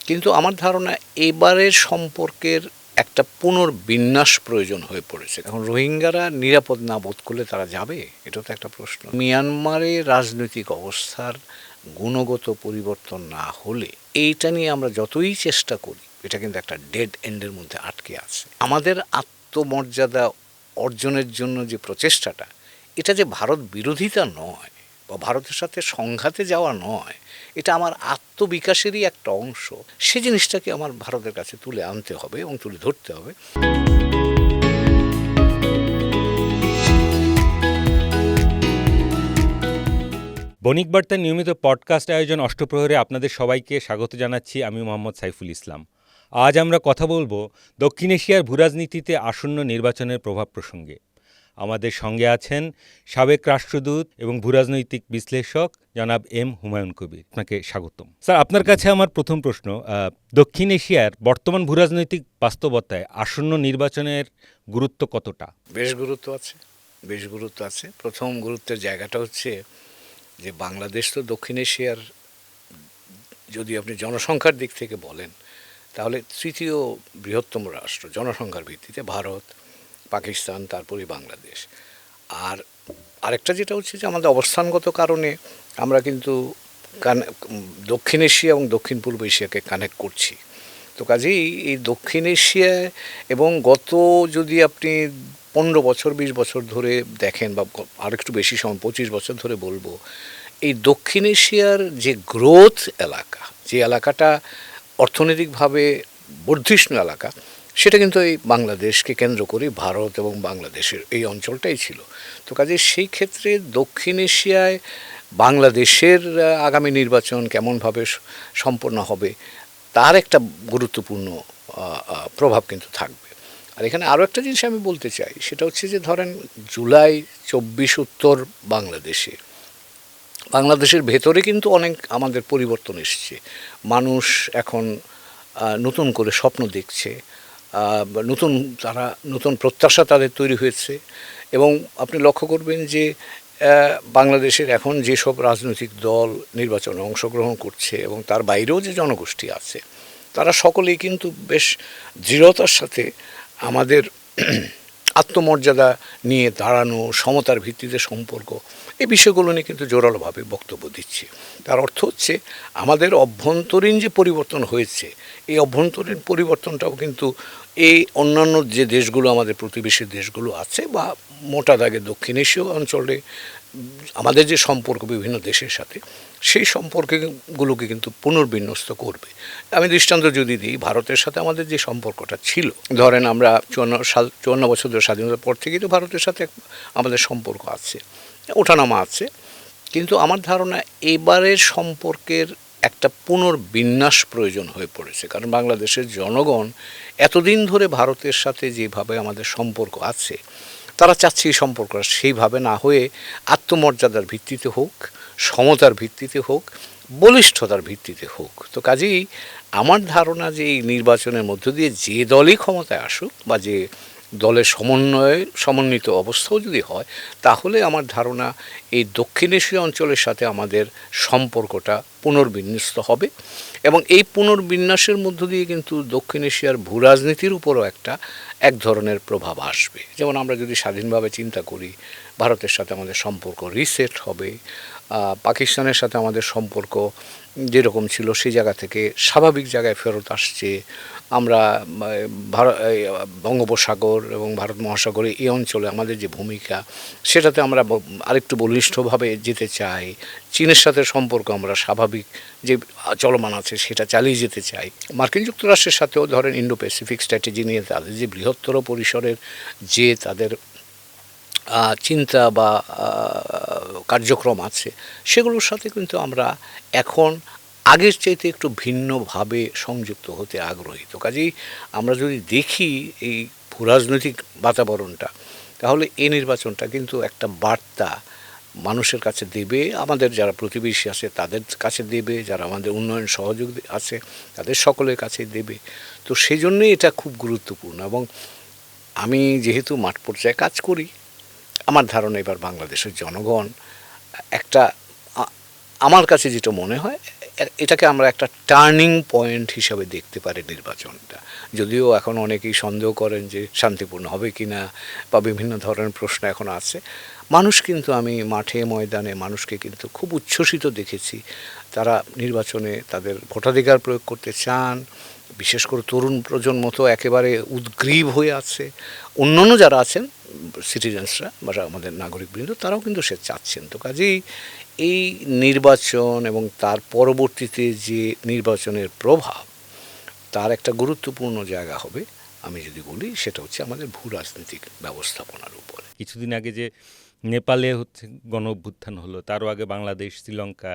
কিন্তু আমার ধারণা এবারের সম্পর্কের একটা পুনর্বিন্যাস প্রয়োজন হয়ে পড়েছে। এখন রোহিঙ্গারা নিরাপদ না বোধ করলে তারা যাবে, এটা তো একটা প্রশ্ন। মিয়ানমারে রাজনৈতিক অবস্থার গুণগত পরিবর্তন না হলে এইটা নিয়ে আমরা যতই চেষ্টা করি, এটা কিন্তু একটা ডেড এন্ডের মধ্যে আটকে আছে। আমাদের আত্মমর্যাদা অর্জনের জন্য যে প্রচেষ্টাটা, এটা যে ভারত বিরোধিতা নয় বা ভারতের সাথে সংঘাতে যাওয়া নয়, এটা আমার আত্মবিকাশেরই একটা অংশ। সে জিনিসটাকে আমার ভারতের কাছে তুলে আনতে হবে এবং তুলে ধরতে হবে। বণিক বার্তার নিয়মিত পডকাস্ট আয়োজন অষ্টপ্রহরে আপনাদের সবাইকে স্বাগত জানাচ্ছি। আমি মোহাম্মদ সাইফুল ইসলাম। আজ আমরা কথা বলবো দক্ষিণ এশিয়ার ভূরাজনীতিতে আসন্ন নির্বাচনের প্রভাব প্রসঙ্গে। আমাদের সঙ্গে আছেন সাবেক রাষ্ট্রদূত এবং ভূরাজনৈতিক বিশ্লেষক জনাব এম হুমায়ুন কবির। আপনাকে স্বাগতম। স্যার, আপনার কাছে আমার প্রথম প্রশ্ন, দক্ষিণ এশিয়ার বর্তমান ভূরাজনৈতিক বাস্তবতায় আসন্ন নির্বাচনের গুরুত্ব কতটা? বেশ গুরুত্ব আছে। প্রথম গুরুত্বের জায়গাটা হচ্ছে যে বাংলাদেশ তো দক্ষিণ এশিয়ার, যদি আপনি জনসংখ্যার দিক থেকে বলেন, তাহলে তৃতীয় বৃহত্তম রাষ্ট্র জনসংখ্যার ভিত্তিতে, ভারত, পাকিস্তান, তারপরে বাংলাদেশ। আর আরেকটা যেটা হচ্ছে যে আমাদের অবস্থানগত কারণে আমরা কিন্তু দক্ষিণ এশিয়া এবং দক্ষিণ পূর্ব এশিয়াকে কানেক্ট করছি। তো কাজেই এই দক্ষিণ এশিয়ায় এবং গত যদি আপনি 15 বছর 20 বছর ধরে দেখেন, বা আরেকটু বেশি সময় 25 বছর ধরে বলবো, এই দক্ষিণ এশিয়ার যে গ্রোথ এলাকা, যে এলাকাটা অর্থনৈতিকভাবে বর্ধিষ্ণু এলাকা, সেটা কিন্তু এই বাংলাদেশকে কেন্দ্র করে ভারত এবং বাংলাদেশের এই অঞ্চলটাই ছিল। তো কাজে সেই ক্ষেত্রে দক্ষিণ এশিয়ায় বাংলাদেশের আগামী নির্বাচন কেমনভাবে সম্পন্ন হবে, তার একটা গুরুত্বপূর্ণ প্রভাব কিন্তু থাকবে। আর এখানে আরও একটা জিনিস আমি বলতে চাই, সেটা হচ্ছে যে ধরেন জুলাই 24 উত্তর বাংলাদেশের ভেতরে কিন্তু অনেক আমাদের পরিবর্তন এসছে। মানুষ এখন নতুন করে স্বপ্ন দেখছে, নতুন প্রত্যাশা তাদের তৈরি হয়েছে। এবং আপনি লক্ষ্য করবেন যে বাংলাদেশের এখন যেসব রাজনৈতিক দল নির্বাচনে অংশগ্রহণ করছে এবং তার বাইরেও যে জনগোষ্ঠী আছে, তারা সকলেই কিন্তু বেশ দৃঢ়তার সাথে আমাদের আত্মমর্যাদা নিয়ে দাঁড়ানো, সমতার ভিত্তিতে সম্পর্ক, এই বিষয়গুলো নিয়ে কিন্তু জোরালোভাবে বক্তব্য দিচ্ছে। তার অর্থ হচ্ছে আমাদের অভ্যন্তরীণ যে পরিবর্তন হয়েছে, এই অভ্যন্তরীণ পরিবর্তনটাও কিন্তু এই অন্যান্য যে দেশগুলো, আমাদের প্রতিবেশী দেশগুলো আছে, বা মোটা দাগে দক্ষিণ এশীয় অঞ্চলে আমাদের যে সম্পর্ক বিভিন্ন দেশের সাথে, সেই সম্পর্কগুলোকে কিন্তু পুনর্বিন্যস্ত করবে। আমি দৃষ্টান্ত যদি দিই, ভারতের সাথে আমাদের যে সম্পর্কটা ছিল, ধরেন আমরা 54 বছর ধরে স্বাধীনতার পর থেকেই তো ভারতের সাথে আমাদের সম্পর্ক আছে, ওঠানামা আছে। কিন্তু আমার ধারণা এবারের সম্পর্কের একটা পুনর্বিন্যাস প্রয়োজন হয়ে পড়েছে। কারণ বাংলাদেশের জনগণ এতদিন ধরে ভারতের সাথে যেভাবে আমাদের সম্পর্ক আছে, তারা চাচ্ছে এই সম্পর্কটা সেইভাবে না হয়ে আত্মমর্যাদার ভিত্তিতে হোক, সমতার ভিত্তিতে হোক, বলিষ্ঠতার ভিত্তিতে হোক। তো কাজেই আমার ধারণা যে এই নির্বাচনের মধ্য দিয়ে যে দলই ক্ষমতায় আসুক, বা যে দলের সমন্বিত অবস্থাও যদি হয়, তাহলে আমার ধারণা এই দক্ষিণ এশীয় অঞ্চলের সাথে আমাদের সম্পর্কটা পুনর্বিন্যস্ত হবে। এবং এই পুনর্বিন্যাসের মধ্য দিয়ে কিন্তু দক্ষিণ এশিয়ার ভূরাজনীতির উপরও এক ধরনের প্রভাব আসবে। যেমন আমরা যদি স্বাধীনভাবে চিন্তা করি, ভারতের সাথে আমাদের সম্পর্ক রিসেট হবে, পাকিস্তানের সাথে আমাদের সম্পর্ক যেরকম ছিল সেই জায়গা থেকে স্বাভাবিক জায়গায় ফেরত আসছে। আমরা বঙ্গোপসাগর এবং ভারত মহাসাগরে এই অঞ্চলে আমাদের যে ভূমিকা, সেটাতে আমরা আরেকটু বলিষ্ঠভাবে যেতে চাই। চীনের সাথে সম্পর্ক আমরা স্বাভাবিক যে চলমান আছে সেটা চালিয়ে যেতে চাই। মার্কিন যুক্তরাষ্ট্রের সাথেও ধরেন ইন্ডো প্যাসিফিক স্ট্র্যাটেজি নিয়ে তাদের যে বৃহত্তর পরিসরের যে তাদের চিন্তা বা কার্যক্রম আছে, সেগুলোর সাথে কিন্তু আমরা এখন আগের চাইতে একটু ভিন্নভাবে সংযুক্ত হতে আগ্রহী। তো কাজেই আমরা যদি দেখি এই ভূরাজনৈতিক বাতাবরণটা, তাহলে এই নির্বাচনটা কিন্তু একটা বার্তা মানুষের কাছে দেবে, আমাদের যারা প্রতিবেশী আছে তাদের কাছে দেবে, যারা আমাদের উন্নয়ন সহযোগ আছে তাদের সকলের কাছে দেবে। তো সেই জন্যই এটা খুব গুরুত্বপূর্ণ। এবং আমি যেহেতু মাঠ পর্যায়ে কাজ করি, আমার ধারণা এবার বাংলাদেশের জনগণ আমার কাছে যেটা মনে হয়, এটাকে আমরা একটা টার্নিং পয়েন্ট হিসাবে দেখতে পারি নির্বাচনটা। যদিও এখন অনেকেই সন্দেহ করেন যে শান্তিপূর্ণ হবে কি না, বা বিভিন্ন ধরনের প্রশ্ন এখন আছে। মানুষ কিন্তু, আমি মাঠে ময়দানে মানুষকে কিন্তু খুব উচ্ছ্বসিত দেখেছি। তারা নির্বাচনে তাদের ভোটাধিকার প্রয়োগ করতে চান, বিশেষ করে তরুণ প্রজন্ম তো একেবারে উদ্গ্রীব হয়ে আছে। অন্যান্য যারা আছেন সিটিজেন্সরা বা আমাদের নাগরিকবৃন্দ, তারাও কিন্তু সে চাচ্ছেন। তো কাজেই এই নির্বাচন এবং তার পরবর্তীতে যে নির্বাচনের প্রভাব, তার একটা গুরুত্বপূর্ণ জায়গা হবে, আমি যদি বলি, সেটা হচ্ছে আমাদের ভূ রাজনৈতিক ব্যবস্থাপনার উপরে। কিছুদিন আগে যে নেপালে হচ্ছে গণ অভ্যুত্থান হলো, তারও আগে বাংলাদেশ, শ্রীলঙ্কা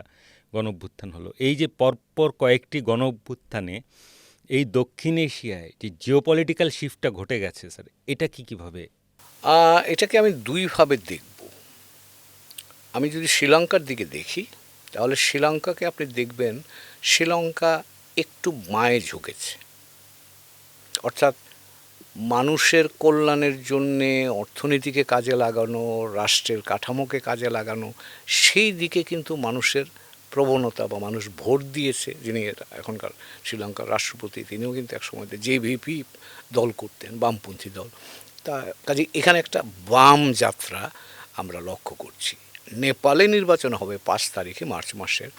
গণ অভ্যুত্থান হলো। এই যে পরপর কয়েকটি গণ অভ্যুত্থানে এই দক্ষিণ এশিয়ায় যে জিওপলিটিক্যাল শিফটটা ঘটে গেছে স্যার, এটা কীভাবে? এটাকে আমি দুইভাবে দেখব। আমি যদি শ্রীলঙ্কার দিকে দেখি, তাহলে শ্রীলঙ্কাকে আপনি দেখবেন, শ্রীলঙ্কা একটু বাঁয়ে ঝুঁকেছে। অর্থাৎ মানুষের কল্যাণের জন্যে অর্থনীতিকে কাজে লাগানো, রাষ্ট্রের কাঠামোকে কাজে লাগানো, সেই দিকে কিন্তু মানুষের প্রবণতা, বা মানুষ ভোট দিয়েছে। যিনি এখনকার শ্রীলঙ্কার রাষ্ট্রপতি, তিনিও কিন্তু এক সময় জেভিপি দল করতেন, বামপন্থী দল। তা কাজে এখানে একটা বাম যাত্রা আমরা লক্ষ্য করছি। নেপালে নির্বাচন হবে 5 তারিখে মার্চ মাসের,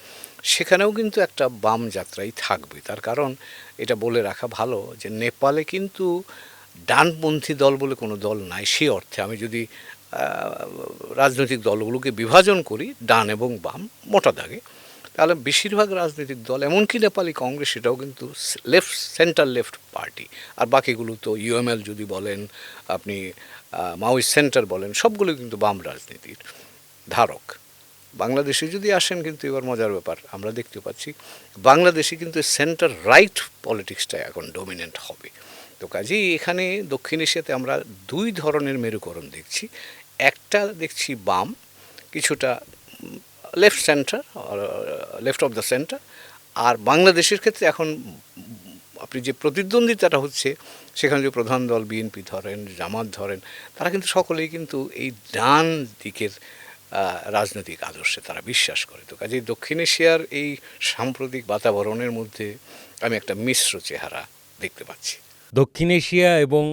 সেখানেও কিন্তু একটা বাম যাত্রাই থাকবে। তার কারণ এটা বলে রাখা ভালো যে নেপালে কিন্তু ডানপন্থী দল বলে কোনো দল নাই। সে অর্থে আমি যদি রাজনৈতিক দলগুলোকে বিভাজন করি ডান এবং বাম মোটা দাগে, তাহলে বেশিরভাগ রাজনৈতিক দল, এমনকি নেপালি কংগ্রেস, সেটাও কিন্তু লেফট, সেন্টার লেফট পার্টি। আর বাকিগুলো তো ইউএমএল যদি বলেন, আপনি মাওয়িস্ট সেন্টার বলেন, সবগুলো কিন্তু বাম রাজনীতির ধারক। বাংলাদেশে যদি আসেন, কিন্তু এবার মজার ব্যাপার আমরা দেখতে পাচ্ছি, বাংলাদেশে কিন্তু সেন্টার রাইট পলিটিক্সটা এখন ডমিনেন্ট হবে। তো কাজেই এখানে দক্ষিণ এশিয়াতে আমরা দুই ধরনের মেরুকরণ দেখছি। একটা দেখছি বাম, কিছুটা left centre, left of the centre. আর বাংলাদেশের ক্ষেত্রে এখন আপনি যে প্রতিদ্বন্দ্বিতাটা হচ্ছে, সেখানে যে প্রধান দল বিএনপি ধরেন, জামাত ধরেন, তারা কিন্তু সকলেই কিন্তু এই ডান দিকের রাজনৈতিক আদর্শে তারা বিশ্বাস করে। তো কাজেই দক্ষিণ এশিয়ার এই সাম্প্রতিক বাতাবরণের মধ্যে আমি একটা মিশ্র চেহারা দেখতে পাচ্ছি। দক্ষিণ এশিয়া এবং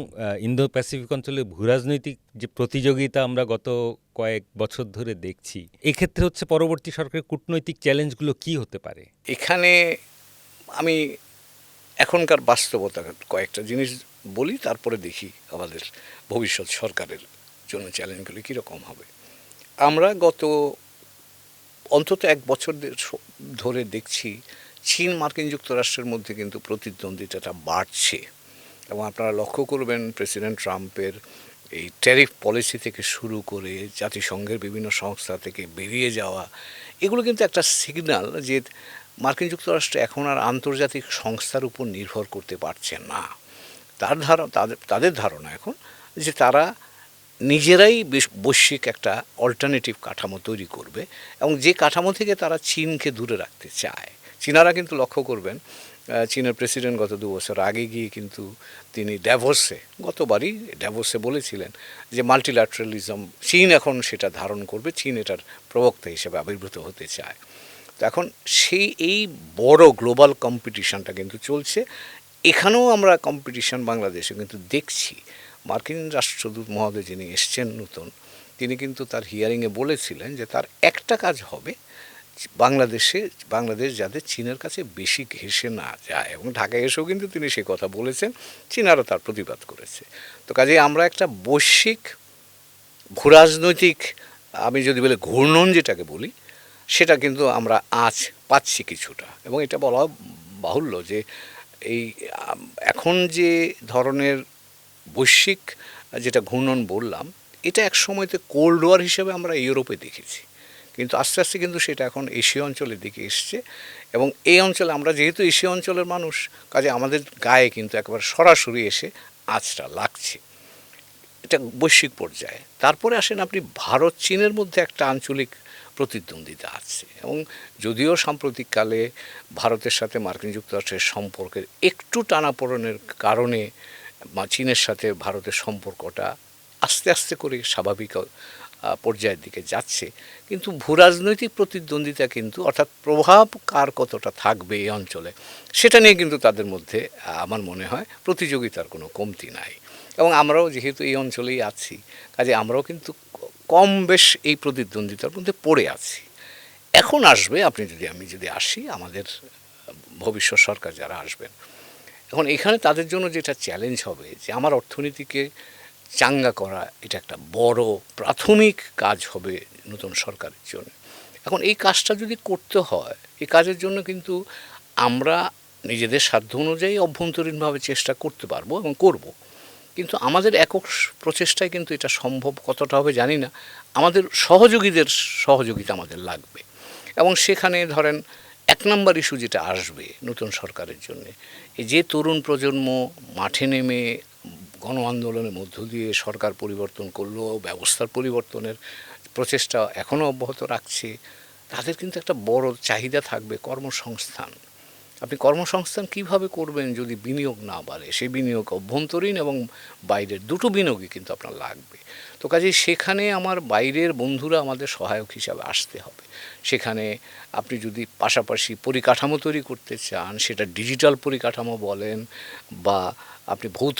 ইন্দো প্যাসিফিক অঞ্চলে ভূরাজনৈতিক যে প্রতিযোগিতা আমরা গত কয়েক বছর ধরে দেখছি, এক্ষেত্রে হচ্ছে পরবর্তী সরকারের কূটনৈতিক চ্যালেঞ্জগুলো কি হতে পারে? এখানে আমি এখনকার বাস্তবতা কয়েকটা জিনিস বলি, তারপরে দেখি আমাদের ভবিষ্যৎ সরকারের জন্য চ্যালেঞ্জগুলি কীরকম হবে। আমরা গত অন্তত 1 বছর ধরে দেখছি চীন মার্কিন যুক্তরাষ্ট্রের মধ্যে কিন্তু প্রতিদ্বন্দ্বিতাটা বাড়ছে। এবং আপনারা লক্ষ্য করবেন, প্রেসিডেন্ট ট্রাম্পের এই ট্যারিফ পলিসি থেকে শুরু করে জাতিসংঘের বিভিন্ন সংস্থা থেকে বেরিয়ে যাওয়া, এগুলো কিন্তু একটা সিগন্যাল যে মার্কিন যুক্তরাষ্ট্র এখন আর আন্তর্জাতিক সংস্থার উপর নির্ভর করতে পারছে না। তাদের ধারণা এখন যে তারা নিজেরাই বৈশ্বিক একটা অল্টারনেটিভ কাঠামো তৈরি করবে, এবং যে কাঠামো থেকে তারা চীনকে দূরে রাখতে চায়। চীনারা কিন্তু লক্ষ্য করবেন, চীনের প্রেসিডেন্ট গত 2 বছর আগে গিয়ে কিন্তু তিনি গতবারই ড্যাভোসে বলেছিলেন যে মাল্টিল্যাটারালিজম চীন এখন সেটা ধারণ করবে, চীন এটার প্রবক্তা হিসেবে আবির্ভূত হতে চায়। তো এখন এই বড় গ্লোবাল কম্পিটিশনটা কিন্তু চলছে। এখানেও আমরা কম্পিটিশন বাংলাদেশে কিন্তু দেখছি। মার্কিন রাষ্ট্রদূত মহোদয় যিনি এসছেন নতুন, তিনি কিন্তু তার হিয়ারিংয়ে বলেছিলেন যে তার একটা কাজ হবে, বাংলাদেশ যাতে চীনের কাছে বেশি ঘেঁষে না যায়। এবং ঢাকায় এসেও কিন্তু তিনি সে কথা বলেছেন, চীনারও তার প্রতিবাদ করেছে। তো কাজেই আমরা একটা বৈশ্বিক ভূরাজনৈতিক, আমি যদি বলি ঘূর্ণন যেটাকে বলি, সেটা কিন্তু আমরা আজ পাচ্ছি কিছুটা। এবং এটা বলা বাহুল্য যে এই এখন যে ধরনের বৈশ্বিক যেটা ঘূর্ণন বললাম, এটা এক সময়তে কোল্ড ওয়ার হিসেবে আমরা ইউরোপে দেখেছি, কিন্তু আস্তে আস্তে কিন্তু সেটা এখন এশীয় অঞ্চলের দিকে এসছে। এবং এই অঞ্চলে আমরা যেহেতু এশীয় অঞ্চলের মানুষ, কাজে আমাদের গায়ে কিন্তু একেবারে সরাসরি এসে আঁচটা লাগছে। এটা বৈশ্বিক পর্যায়ে। তারপরে আসেন আপনি ভারত চীনের মধ্যে একটা আঞ্চলিক প্রতিদ্বন্দ্বিতা আছে। এবং যদিও সাম্প্রতিককালে ভারতের সাথে মার্কিন যুক্তরাষ্ট্রের সম্পর্কের একটু টানাপোড়েনের কারণে চীনের সাথে ভারতের সম্পর্কটা আস্তে আস্তে করে স্বাভাবিক পর্যায়ের দিকে যাচ্ছে, কিন্তু ভূরাজনৈতিক প্রতিদ্বন্দ্বিতা কিন্তু অর্থাৎ প্রভাব কার কতটা থাকবে এই অঞ্চলে সেটা নিয়ে কিন্তু তাদের মধ্যে আমার মনে হয় প্রতিযোগিতার কোনো কমতি নাই। এবং আমরাও যেহেতু এই অঞ্চলেই আছি, কাজে আমরাও কিন্তু কম বেশ এই প্রতিদ্বন্দ্বিতার মধ্যে পড়ে আছি। এখন আসবে আমি যদি আসি, আমাদের ভবিষ্যৎ সরকার যারা আসবেন, এখন এখানে তাদের জন্য যেটা চ্যালেঞ্জ হবে যে আমার অর্থনীতিকে চাঙ্গা করা, এটা একটা বড় প্রাথমিক কাজ হবে নতুন সরকারের জন্য। এখন এই কাজটা যদি করতে হয়, এই কাজের জন্য কিন্তু আমরা নিজেদের সাধ্য অনুযায়ী অভ্যন্তরীণভাবে চেষ্টা করতে পারবো এবং করব, কিন্তু আমাদের একক প্রচেষ্টায় কিন্তু এটা সম্ভব কতটা হবে জানি না। আমাদের সহযোগীদের সহযোগিতা আমাদের লাগবে। এবং সেখানে ধরেন 1 নম্বর ইস্যু যেটা আসবে নতুন সরকারের জন্য, এই যে তরুণ প্রজন্ম মাঠে নেমে গণ আন্দোলনের মধ্য দিয়ে সরকার পরিবর্তন করলো, ব্যবস্থার পরিবর্তনের প্রচেষ্টা এখনও অব্যাহত রাখছে, তাদের কিন্তু একটা বড় চাহিদা থাকবে কর্মসংস্থান। আপনি কর্মসংস্থান কিভাবে করবেন যদি বিনিয়োগ না বাড়ে? সেই বিনিয়োগ অভ্যন্তরীণ এবং বাইরের দুটো বিনিয়োগই কিন্তু আপনার লাগবে। তো কাজেই সেখানে আমার বাইরের বন্ধুরা আমাদের সহায়ক হিসাবে আসতে হবে। সেখানে আপনি যদি পাশাপাশি পরিকাঠামো তৈরি করতে চান, সেটা ডিজিটাল পরিকাঠামো বলেন বা আপনি ভৌত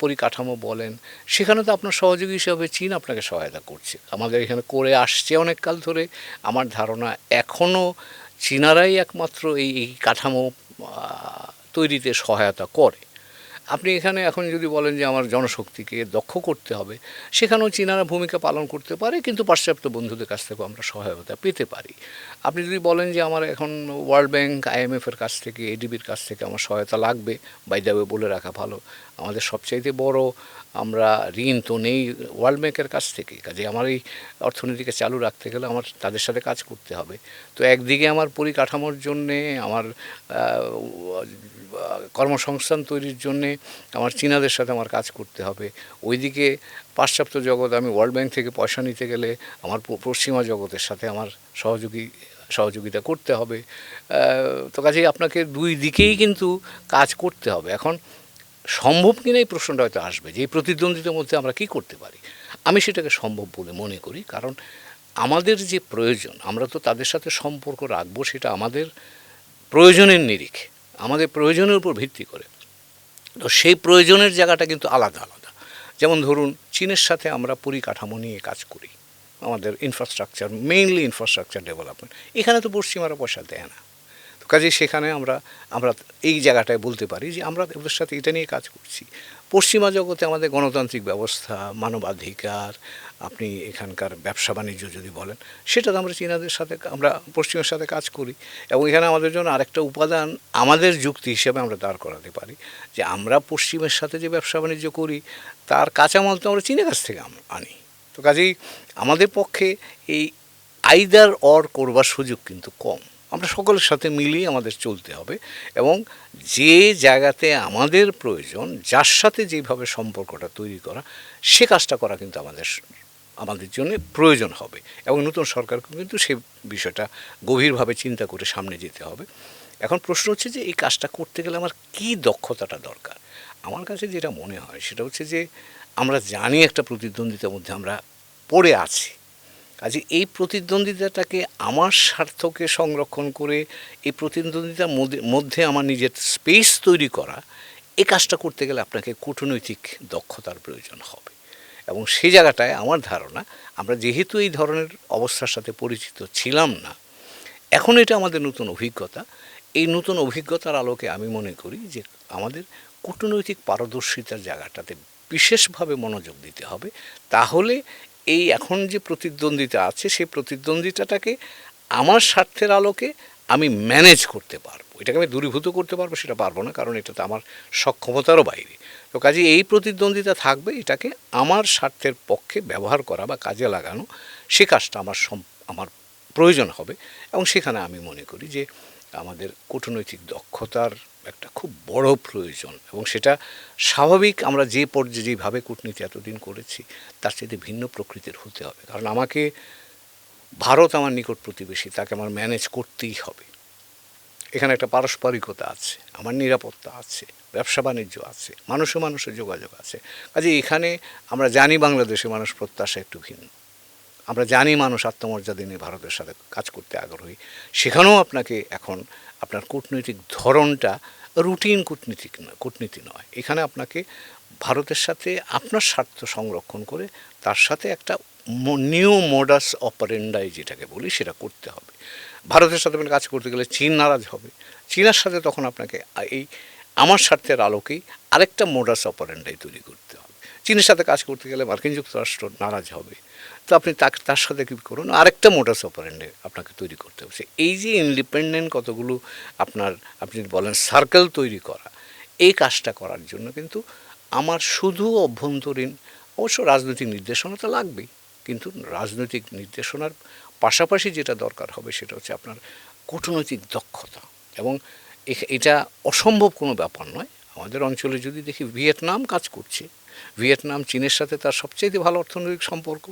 পরিকাঠামো বলেন, সেখানে তো আপনার সহযোগী হিসাবে চীন আপনাকে সহায়তা করছে, আমাদের এখানে করে আসছে অনেক কাল ধরে। আমার ধারণা এখনও চীনারাই একমাত্র এই কাঠামো তৈরিতে সহায়তা করে। আপনি এখানে এখন যদি বলেন যে আমার জনশক্তিকে দক্ষ করতে হবে, সেখানেও চীনারা ভূমিকা পালন করতে পারে, কিন্তু পাশ্চাত্য বন্ধুদের কাছ থেকেও আমরা সহায়তা পেতে পারি। আপনি যদি বলেন যে আমার এখন ওয়ার্ল্ড ব্যাংক, IMF-এর কাছ থেকে, ADB-র কাছ থেকে আমার সহায়তা লাগবে, বাই দ্য ওয়ে বলে রাখা ভালো, আমাদের সবচাইতে বড় আমরা ঋণ তো নেই ওয়ার্ল্ড ব্যাংকের কাছ থেকে। কাজে আমার এই অর্থনীতিকে চালু রাখতে গেলে আমার তাদের সাথে কাজ করতে হবে। তো একদিকে আমার পরিকাঠামোর জন্যে, আমার কর্মসংস্থান তৈরির জন্যে আমার চীনাদের সাথে আমার কাজ করতে হবে, ওইদিকে পাশ্চাত্য জগৎ, আমি ওয়ার্ল্ড ব্যাংক থেকে পয়সা নিতে গেলে আমার পশ্চিমা জগতের সাথে আমার সহযোগিতা করতে হবে। তো কাজেই আপনাকে দুই দিকেই কিন্তু কাজ করতে হবে। এখন সম্ভব কিনা এই প্রশ্নটা হয়তো আসবে যে এই প্রতিদ্বন্দ্বিতার মধ্যে আমরা কী করতে পারি। আমি সেটাকে সম্ভব বলে মনে করি, কারণ আমাদের যে প্রয়োজন, আমরা তো তাদের সাথে সম্পর্ক রাখবো সেটা আমাদের প্রয়োজনের নিরিখে, আমাদের প্রয়োজনের উপর ভিত্তি করে। তো সেই প্রয়োজনের জায়গাটা কিন্তু আলাদা আলাদা। যেমন ধরুন চীনের সাথে আমরা পরিকাঠামো নিয়ে কাজ করি, আমাদের ইনফ্রাস্ট্রাকচার, মেইনলি ইনফ্রাস্ট্রাকচার ডেভেলপমেন্ট, এখানে তো পশ্চিমারা পয়সা দেয় না। তো কাজেই সেখানে আমরা এই জায়গাটায় বলতে পারি যে আমরা ওদের সাথে এটা নিয়ে কাজ করছি। পশ্চিমা জগতে আমাদের গণতান্ত্রিক ব্যবস্থা, মানবাধিকার, আপনি এখানকার ব্যবসা বাণিজ্য যদি বলেন, সেটা আমরা চীনাদের সাথে, আমরা পশ্চিমের সাথে কাজ করি। এবং এখানে আমাদের জন্য আরেকটা উপাদান আমাদের যুক্তি হিসেবে আমরা দাঁড় করাতে পারি যে আমরা পশ্চিমের সাথে যে ব্যবসা বাণিজ্য করি তার কাঁচামাল তো আমরা চীনের কাছ থেকে আনি। তো কাজেই আমাদের পক্ষে এই আইদার অর করবার সুযোগ কিন্তু কম। আমরা সকলের সাথে মিলিয়ে আমাদের চলতে হবে এবং যে জায়গাতে আমাদের প্রয়োজন, যার সাথে যেভাবে সম্পর্কটা তৈরি করা, সে কাজটা করা কিন্তু আমাদের জন্য প্রয়োজন হবে। এবং নতুন সরকারকে কিন্তু সে বিষয়টা গভীরভাবে চিন্তা করে সামনে যেতে হবে। এখন প্রশ্ন হচ্ছে যে এই কাজটা করতে গেলে আমার কী দক্ষতাটা দরকার। আমার কাছে যেটা মনে হয় সেটা হচ্ছে যে আমরা জানি একটা প্রতিদ্বন্দ্বিতার মধ্যে আমরা পড়ে আছি। কাজে এই প্রতিদ্বন্দ্বিতাটাকে আমার স্বার্থকে সংরক্ষণ করে এই প্রতিদ্বন্দ্বিতার মধ্যে আমার নিজের স্পেস তৈরি করা, এই কাজটা করতে গেলে আপনাকে কূটনৈতিক দক্ষতার প্রয়োজন হবে। এবং সেই জায়গাটায় আমার ধারণা, আমরা যেহেতু এই ধরনের অবস্থার সাথে পরিচিত ছিলাম না, এখন এটা আমাদের নতুন অভিজ্ঞতা। এই নতুন অভিজ্ঞতার আলোকে আমি মনে করি যে আমাদের কূটনৈতিক পারদর্শিতার জায়গাটাতে বিশেষভাবে মনোযোগ দিতে হবে। তাহলে এই এখন যে প্রতিদ্বন্দ্বিতা আছে সেই প্রতিদ্বন্দ্বিতাটাকে আমার স্বার্থের আলোকে আমি ম্যানেজ করতে পারবো। এটাকে আমি দূরীভূত করতে পারবো সেটা পারবো না, কারণ এটা তো আমার সক্ষমতারও বাইরে। তো কাজে এই প্রতিদ্বন্দ্বিতা থাকবে, এটাকে আমার স্বার্থের পক্ষে ব্যবহার করা বা কাজে লাগানো, সে কাজটা আমার প্রয়োজন হবে। এবং সেখানে আমি মনে করি যে আমাদের কূটনৈতিক দক্ষতার একটা খুব বড় প্রয়োজন, এবং সেটা স্বাভাবিক। আমরা যে পর্যায়ে যেভাবে কূটনীতি এতদিন করেছি তার সাথে ভিন্ন প্রকৃতির হতে হবে, কারণ আমাকে, ভারত আমার নিকট প্রতিবেশী, তাকে আমার ম্যানেজ করতেই হবে। এখানে একটা পারস্পরিকতা আছে, আমার নিরাপত্তা আছে, ব্যবসা বাণিজ্য আছে, মানুষের যোগাযোগ আছে। কাজে এখানে আমরা জানি বাংলাদেশের মানুষ প্রত্যাশা একটু ভিন্ন। আমরা জানি মানুষ আত্মমর্যাদা নিয়ে ভারতের সাথে কাজ করতে আগ্রহী, সেখানেও আপনাকে এখন আপনার কূটনৈতিক ধরনটা রুটিন কূটনীতি নয়, এখানে আপনাকে ভারতের সাথে আপনার স্বার্থ সংরক্ষণ করে তার সাথে একটা নিউ মোডাস অপারেন্ডাই যেটাকে বলি সেটা করতে হবে। ভারতের সাথে আপনি কাজ করতে গেলে চীন নারাজ হবে, চীনের সাথে তখন আপনাকে এই আমার স্বার্থের আলোকেই আরেকটা মোডাস অপারেন্ডাই তৈরি করতে হবে। চীনের সাথে কাজ করতে গেলে মার্কিন যুক্তরাষ্ট্র নারাজ হবে, তো আপনি তার সাথে কী করুন, আরেকটা মোডাস অপারেন্ডে আপনাকে তৈরি করতে হবে। এই যে ইন্ডিপেন্ডেন্ট কতগুলো আপনি বলেন সার্কেল তৈরি করা, এই কাজটা করার জন্য কিন্তু আমার শুধু অভ্যন্তরীণ, অবশ্য রাজনৈতিক নির্দেশনা তো লাগবেই, কিন্তু রাজনৈতিক নির্দেশনার পাশাপাশি যেটা দরকার হবে সেটা হচ্ছে আপনার কূটনৈতিক দক্ষতা। এবং এটা অসম্ভব কোনো ব্যাপার নয়। আমাদের অঞ্চলে যদি দেখি ভিয়েতনাম কাজ করছে, ভিয়েতনাম চীনের সাথে তার সবচেয়ে ভালো অর্থনৈতিক সম্পর্ক,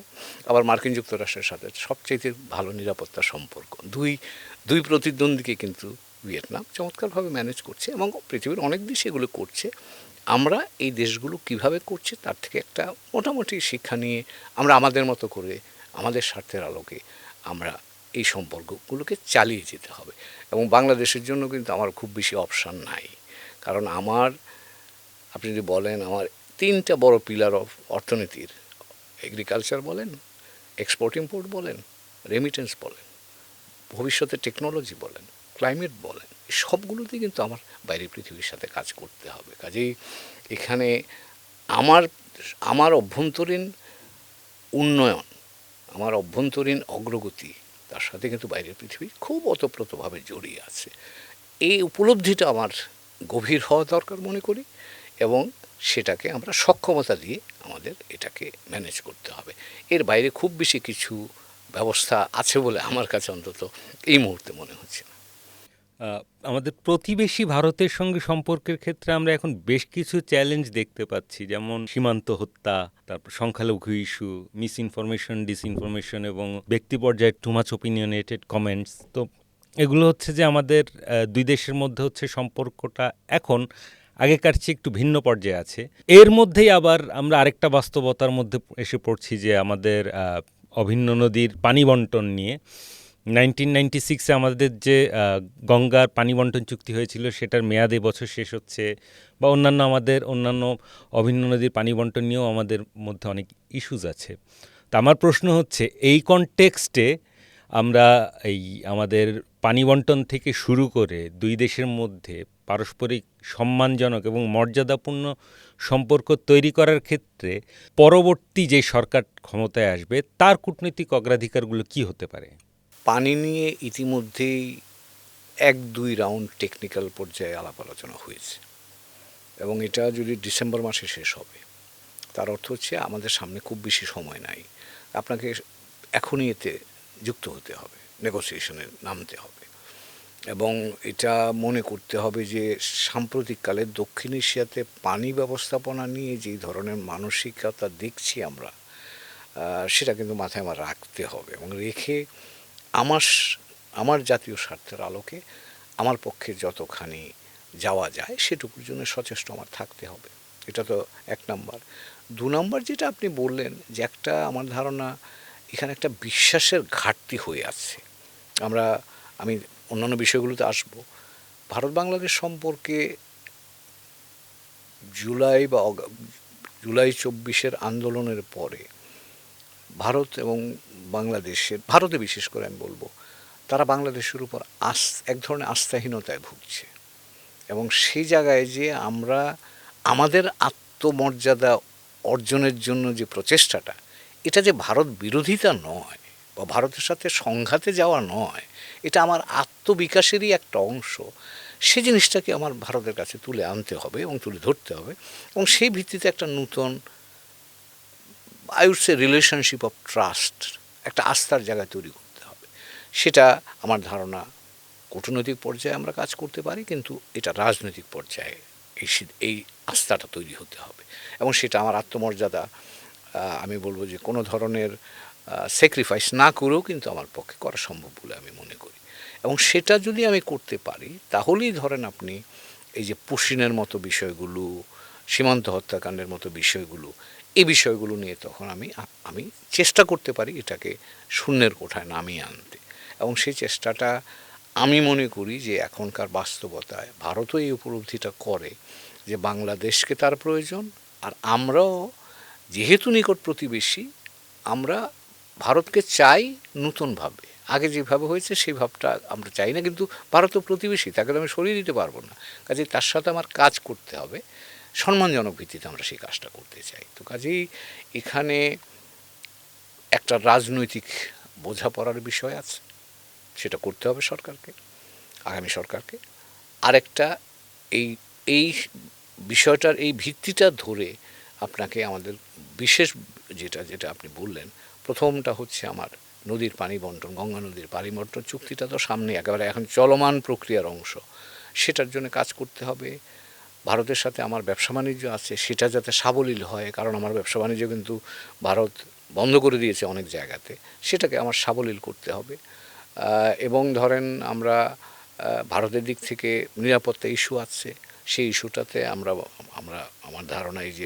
আবার মার্কিন যুক্তরাষ্ট্রের সাথে সবচেয়ে ভালো নিরাপত্তার সম্পর্ক। দুই প্রতিদ্বন্দ্বীকে কিন্তু ভিয়েতনাম চমৎকারভাবে ম্যানেজ করছে এবং পৃথিবীর অনেক দেশ এগুলো করছে। আমরা এই দেশগুলো কিভাবে করছে তার থেকে একটা মোটামুটি শিক্ষা নিয়ে আমরা আমাদের মতো করে আমাদের স্বার্থের আলোকে আমরা এই সম্পর্কগুলোকে চালিয়ে যেতে হবে। এবং বাংলাদেশের জন্য কিন্তু আমার খুব বেশি অপশান নাই, কারণ আপনি যদি বলেন আমার 3টা বড় পিলার অফ অর্থনীতির, এগ্রিকালচার বলেন, এক্সপোর্ট ইম্পোর্ট বলেন, রেমিটেন্স বলেন, ভবিষ্যতে টেকনোলজি বলেন, ক্লাইমেট বলেন, এই সবগুলোতেই কিন্তু আমার বাইরের পৃথিবীর সাথে কাজ করতে হবে। কাজেই এখানে আমার অভ্যন্তরীণ উন্নয়ন, আমার অভ্যন্তরীণ অগ্রগতি, তার সাথে কিন্তু বাইরের পৃথিবী খুব ওতপ্রোতভাবে জড়িয়ে আছে। এই উপলব্ধিটা আমার গভীর হওয়া দরকার মনে করি, এবং সেটাকে আমরা সক্ষমতা দিয়ে আমাদের এটাকে ম্যানেজ করতে হবে। এর বাইরে খুব বেশি কিছু ব্যবস্থা আছে বলে আমার কাছে অন্তত এই মুহূর্তে মনে হচ্ছে না। আমাদের প্রতিবেশী ভারতের সঙ্গে সম্পর্কের ক্ষেত্রে আমরা এখন বেশ কিছু চ্যালেঞ্জ দেখতে পাচ্ছি, যেমন সীমান্ত হত্যা, তারপর সংখ্যালঘু ইস্যু, মিসইনফরমেশন, ডিসইনফরমেশন এবং ব্যক্তি পর্যায়ে টু মাচ ওপিনিয়নেটেড কমেন্টস। তো এগুলো হচ্ছে যে আমাদের দুই দেশের মধ্যে হচ্ছে সম্পর্কটা এখন আগেকার চেয়ে একটু ভিন্ন পর্যায়ে আছে। এর মধ্যেই আবার আমরা আরেকটা বাস্তবতার মধ্যে এসে পড়ছি যে আমাদের অভিন্ন নদীর পানি বন্টন নিয়ে 1996-এ আমাদের যে গঙ্গার পানি বন্টন চুক্তি হয়েছিল সেটার মেয়াদ বছর শেষ হচ্ছে, বা অন্যান্য অভিন্ন নদীর পানি বন্টন নিয়েও আমাদের মধ্যে অনেক ইস্যুজ আছে। তো আমার প্রশ্ন হচ্ছে, এই কনটেক্সটে আমরা এই আমাদের পানি বন্টন থেকে শুরু করে দুই দেশের মধ্যে পারস্পরিক সম্মানজনক এবং মর্যাদাপূর্ণ সম্পর্ক তৈরি করার ক্ষেত্রে পরবর্তী যে সরকার ক্ষমতায় আসবে তার কূটনৈতিক অগ্রাধিকারগুলো কি হতে পারে? পানি নিয়ে ইতিমধ্যেই 1-2 রাউন্ড টেকনিক্যাল পর্যায়ে আলাপ আলোচনা হয়েছে, এবং এটা যদি ডিসেম্বর মাসে শেষ হবে তার অর্থ হচ্ছে আমাদের সামনে খুব বেশি সময় নাই। আপনাকে এখনই এতে যুক্ত হতে হবে, নেগোসিয়েশনে নামতে হবে, এবং এটা মনে করতে হবে যে সাম্প্রতিককালে দক্ষিণ এশিয়াতে পানি ব্যবস্থাপনা নিয়ে যেই ধরনের মানসিকতা দেখছি আমরা, সেটা কিন্তু মাথায় আমার রাখতে হবে, এবং রেখে আমার জাতীয় স্বার্থের আলোকে আমার পক্ষে যতখানি যাওয়া যায় সেটুকুর জন্য সচেষ্ট আমার থাকতে হবে। এটা তো 1 নাম্বার। 2 নাম্বার যেটা আপনি বললেন যে আমার ধারণা এখানে একটা বিশ্বাসের ঘাটতি হয়ে আছে। আমি অন্যান্য বিষয়গুলোতে আসব। ভারত বাংলাদেশ সম্পর্কে জুলাই 24 আন্দোলনের পরে ভারত এবং ভারতে বিশেষ করে আমি বলবো, তারা বাংলাদেশের উপর এক ধরনের আস্থাহীনতায় ভুগছে, এবং সেই জায়গায় যে আমরা আমাদের আত্মমর্যাদা অর্জনের জন্য যে প্রচেষ্টাটা, এটা যে ভারত বিরোধিতা নয় বা ভারতের সাথে সংঘাতে যাওয়া নয়, এটা আমার আত্মবিকাশেরই একটা অংশ, সেই জিনিসটাকে আমার ভারতের কাছে তুলে আনতে হবে এবং তুলে ধরতে হবে, এবং সেই ভিত্তিতে একটা নতুন রিলেশনশিপ অফ ট্রাস্ট, একটা আস্থার জায়গা তৈরি করতে হবে। সেটা আমার ধারণা কূটনৈতিক পর্যায়ে আমরা কাজ করতে পারি, কিন্তু এটা রাজনৈতিক পর্যায়ে এই আস্থাটা তৈরি হতে হবে, এবং সেটা আমার আত্মমর্যাদা, আমি বলবো যে কোনো ধরনের স্যাক্রিফাইস না করেও কিন্তু আমার পক্ষে করা সম্ভব বলে আমি মনে করি। এবং সেটা যদি আমি করতে পারি তাহলেই ধরেন আপনি এই যে পুশিনের মতো বিষয়গুলো, সীমান্ত হত্যাকাণ্ডের মতো বিষয়গুলো, এই বিষয়গুলো নিয়ে তখন আমি চেষ্টা করতে পারি এটাকে শূন্যের কোঠায় নামিয়ে আনতে, এবং সেই চেষ্টাটা আমি মনে করি যে এখনকার বাস্তবতায় ভারতও এই উপলব্ধিটা করে যে বাংলাদেশকে তার প্রয়োজন, আর আমরাও যেহেতু নিকট প্রতিবেশী আমরা ভারতকে চাই নতুনভাবে। আগে যেভাবে হয়েছে সেই ভাবটা আমরা চাই না, কিন্তু ভারতও প্রতিবেশী, তাকে তো আমি সরিয়ে দিতে পারবো না। কাজেই তার সাথে আমার কাজ করতে হবে, সম্মানজনক ভিত্তিতে আমরা সেই কাজটা করতে চাই। তো কাজেই এখানে একটা রাজনৈতিক বোঝাপড়ার বিষয় আছে, সেটা করতে হবে সরকারকে, আগামী সরকারকে। আরেকটা এই এই বিষয়টার এই ভিত্তিটা ধরে আপনাকে আমাদের বিশেষ যেটা যেটা আপনি বললেন, প্রথমটা হচ্ছে আমার নদীর পানি বন্টন, গঙ্গা নদীর পানি বন্টন চুক্তিটা তো সামনে একেবারে এখন চলমান প্রক্রিয়ার অংশ, সেটার জন্য কাজ করতে হবে। ভারতের সাথে আমার ব্যবসা বাণিজ্য আছে, সেটা যাতে সাবলীল হয়, কারণ আমার ব্যবসা বাণিজ্য কিন্তু ভারত বন্ধ করে দিয়েছে অনেক জায়গাতে, সেটাকে আমার সাবলীল করতে হবে। এবং ধরেন আমরা ভারতের দিক থেকে নিরাপত্তা ইস্যু আছে, সেই ইস্যুটাতে আমরা আমরা আমার ধারণা এই যে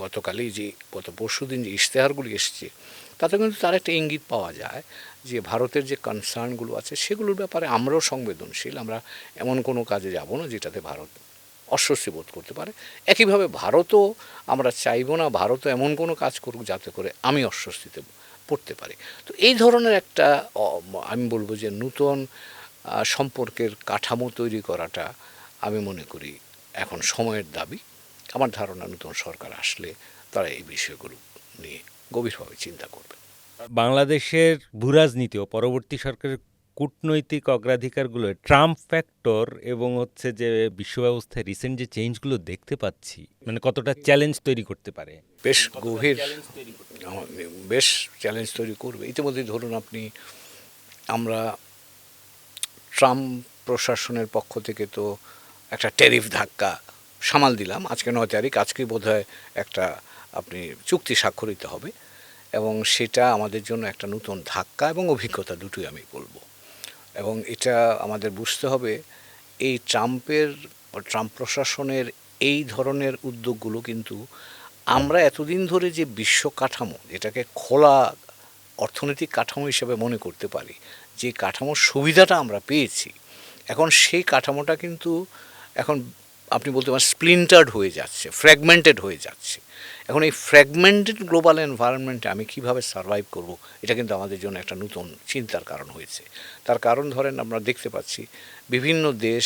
গত পরশু দিন যে ইশতেহারগুলি এসছে, তাতে কিন্তু তার একটা ইঙ্গিত পাওয়া যায় যে ভারতের যে কনসার্নগুলো আছে সেগুলোর ব্যাপারে আমরাও সংবেদনশীল। আমরা এমন কোনো কাজে যাব না যেটাতে ভারত অস্বস্তি বোধ করতে পারে। একইভাবে ভারতও আমরা চাইব না ভারতও এমন কোনো কাজ করুক যাতে করে আমি অস্বস্তিতে পড়তে পারি। তো এই ধরনের একটা আমি বলবো যে নূতন সম্পর্কের কাঠামো তৈরি করাটা আমি মনে করি এখন সময়ের দাবি। আমার ধারণা নতুন সরকার আসলে তারা এই বিষয়গুলো নিয়ে গভীরভাবে চিন্তা করবে। বাংলাদেশের ভূরাজনীতি ও পরবর্তী সরকারের কূটনৈতিক অগ্রাধিকারগুলো ট্রাম্প ফ্যাক্টর এবং হচ্ছে যে বিশ্ব ব্যবস্থায় রিসেন্ট যে চেঞ্জগুলো দেখতে পাচ্ছি, মানে কতটা চ্যালেঞ্জ তৈরি করতে পারে? বেশ গভীর, বেশ চ্যালেঞ্জ তৈরি করবে। ইতিমধ্যে ধরুন আপনি আমরা ট্রাম্প প্রশাসনের পক্ষ থেকে তো একটা ট্যারিফ ধাক্কা সামাল দিলাম, আজকে 9 তারিখ, আজকে বোধহয় একটা আপনি চুক্তি স্বাক্ষরিত হবে, এবং সেটা আমাদের জন্য একটা নতুন ধাক্কা এবং অভিজ্ঞতা দুটোই আমি বলবো। এবং এটা আমাদের বুঝতে হবে এই ট্রাম্প প্রশাসনের এই ধরনের উদ্যোগগুলো কিন্তু আমরা এতদিন ধরে যে বিশ্ব কাঠামো, যেটাকে খোলা অর্থনৈতিক কাঠামো হিসেবে মনে করতে পারি, যে কাঠামোর সুবিধাটা আমরা পেয়েছি, এখন সেই কাঠামোটা কিন্তু এখন আপনি বলতে পারেন স্প্লিন্টার্ড হয়ে যাচ্ছে, ফ্র্যাগমেন্টেড হয়ে যাচ্ছে। এখন এই ফ্র্যাগমেন্টেড গ্লোবাল এনভায়রনমেন্টে আমি কীভাবে সারভাইভ করব, এটা কিন্তু আমাদের জন্য একটা নতুন চিন্তার কারণ হয়েছে। তার কারণ ধরেন আমরা দেখতে পাচ্ছি বিভিন্ন দেশ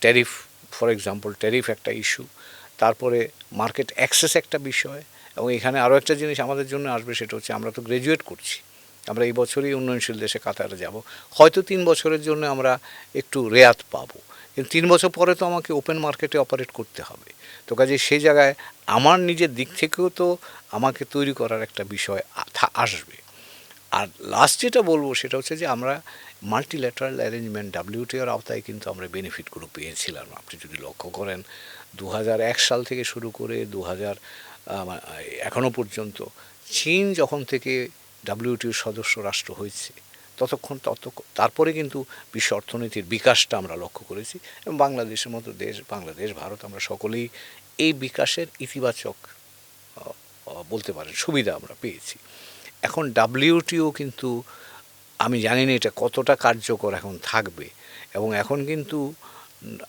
ট্যারিফ, ফর এক্সাম্পল ট্যারিফ একটা ইস্যু, তারপরে মার্কেট অ্যাক্সেস একটা বিষয়, এবং এখানে আরও একটা জিনিস আমাদের জন্য আসবে, সেটা হচ্ছে আমরা তো গ্র্যাজুয়েট করছি, আমরা এই বছরই উন্নয়নশীল দেশে কাতারে যাব, হয়তো 3 বছরের জন্য আমরা একটু রেয়াত পাবো, কিন্তু 3 বছর পরে তো আমাকে ওপেন মার্কেটে অপারেট করতে হবে। তো কাজে সেই জায়গায় আমার নিজের দিক থেকেও তো আমাকে তৈরি করার একটা বিষয় আসবে। আর লাস্ট যেটা বলবো সেটা হচ্ছে যে আমরা মাল্টিল্যাটারাল অ্যারেঞ্জমেন্ট ডাব্লিউটিওর আওতায় কিন্তু আমরা বেনিফিটগুলো পেয়েছিলাম। আপনি যদি লক্ষ্য করেন 2001 সাল থেকে শুরু করে 2000 এখনও পর্যন্ত চীন যখন থেকে ডাব্লিউটিওর সদস্য রাষ্ট্র হয়েছে তারপরে কিন্তু বিশ্ব অর্থনীতির বিকাশটা আমরা লক্ষ্য করেছি, এবং বাংলাদেশের মতো দেশ, বাংলাদেশ, ভারত, আমরা সকলেই এই বিকাশের ইতিবাচক বলতে পারেন সুবিধা আমরা পেয়েছি। এখন ডাব্লিউটিও কিন্তু আমি জানি না এটা কতটা কার্যকর এখন থাকবে, এবং এখন কিন্তু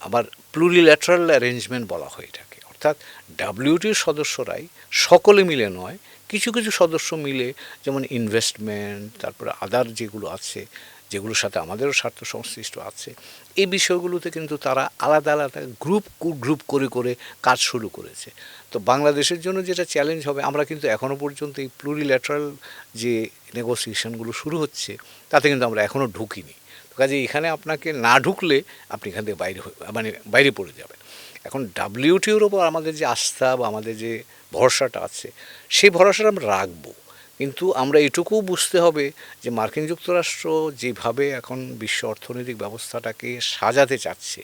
আবার প্লুরিল্যাটারাল অ্যারেঞ্জমেন্ট বলা হয়ে থাকে, অর্থাৎ ডাব্লিউটির সদস্যরাই সকলে মিলে নয়, কিছু কিছু সদস্য মিলে, যেমন ইনভেস্টমেন্ট, তারপরে আদার যেগুলো আছে, যেগুলোর সাথে আমাদেরও স্বার্থ সংশ্লিষ্ট আছে, এই বিষয়গুলোতে কিন্তু তারা আলাদা আলাদা গ্রুপ করে করে কাজ শুরু করেছে। তো বাংলাদেশের জন্য যেটা চ্যালেঞ্জ হবে, আমরা কিন্তু এখনও পর্যন্ত এই প্লুরিল্যাটারাল যে নেগোসিয়েশনগুলো শুরু হচ্ছে তাতে কিন্তু আমরা এখনও ঢুকিনি। তো কাজে এখানে আপনাকে না ঢুকলে আপনি এখান থেকে বাইরে পড়ে যাবেন। এখন ডাব্লিউটিওর ওপর আমাদের যে আস্থা বা আমাদের যে ভরসাটা আছে, সেই ভরসাটা আমরা রাখবো, কিন্তু আমরা এটুকুও বুঝতে হবে যে মার্কিন যুক্তরাষ্ট্র যেভাবে এখন বিশ্ব অর্থনৈতিক ব্যবস্থাটাকে সাজাতে চাচ্ছে,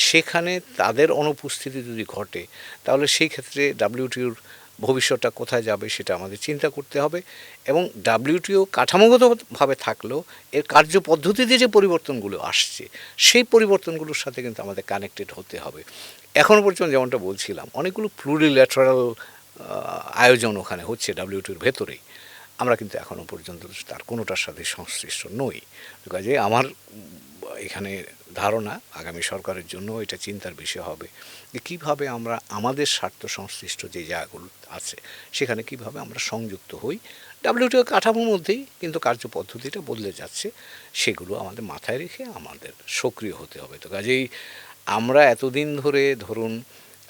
সেখানে তাদের অনুপস্থিতি যদি ঘটে তাহলে সেই ক্ষেত্রে ডাব্লিউটিওর ভবিষ্যৎটা কোথায় যাবে সেটা আমাদের চিন্তা করতে হবে। এবং ডাব্লিউটিও কাঠামোগতভাবে থাকলেও এর কার্যপদ্ধতিতে যে পরিবর্তনগুলো আসছে, সেই পরিবর্তনগুলোর সাথে কিন্তু আমাদের কানেক্টেড হতে হবে। এখনও পর্যন্ত যেমনটা বলছিলাম, অনেকগুলো প্লুরিল্যাটারাল আয়োজন ওখানে হচ্ছে ডাব্লিউটিওর ভেতরেই, আমরা কিন্তু এখনও পর্যন্ত তার কোনোটার সাথে সংশ্লিষ্ট নই। কাজে আমার এখানে ধারণা আগামী সরকারের জন্য এটা চিন্তার বিষয় হবে যে কীভাবে আমরা আমাদের স্বার্থ সংশ্লিষ্ট যে জায়গাগুলো আছে সেখানে কিভাবে আমরা সংযুক্ত হই। ডাব্লিউটিও কাঠামোর মধ্যেই, কিন্তু কার্যপদ্ধতিটা বদলে যাচ্ছে, সেগুলো আমাদের মাথায় রেখে আমাদের সক্রিয় হতে হবে। তো কাজেই আমরা এতদিন ধরে ধরুন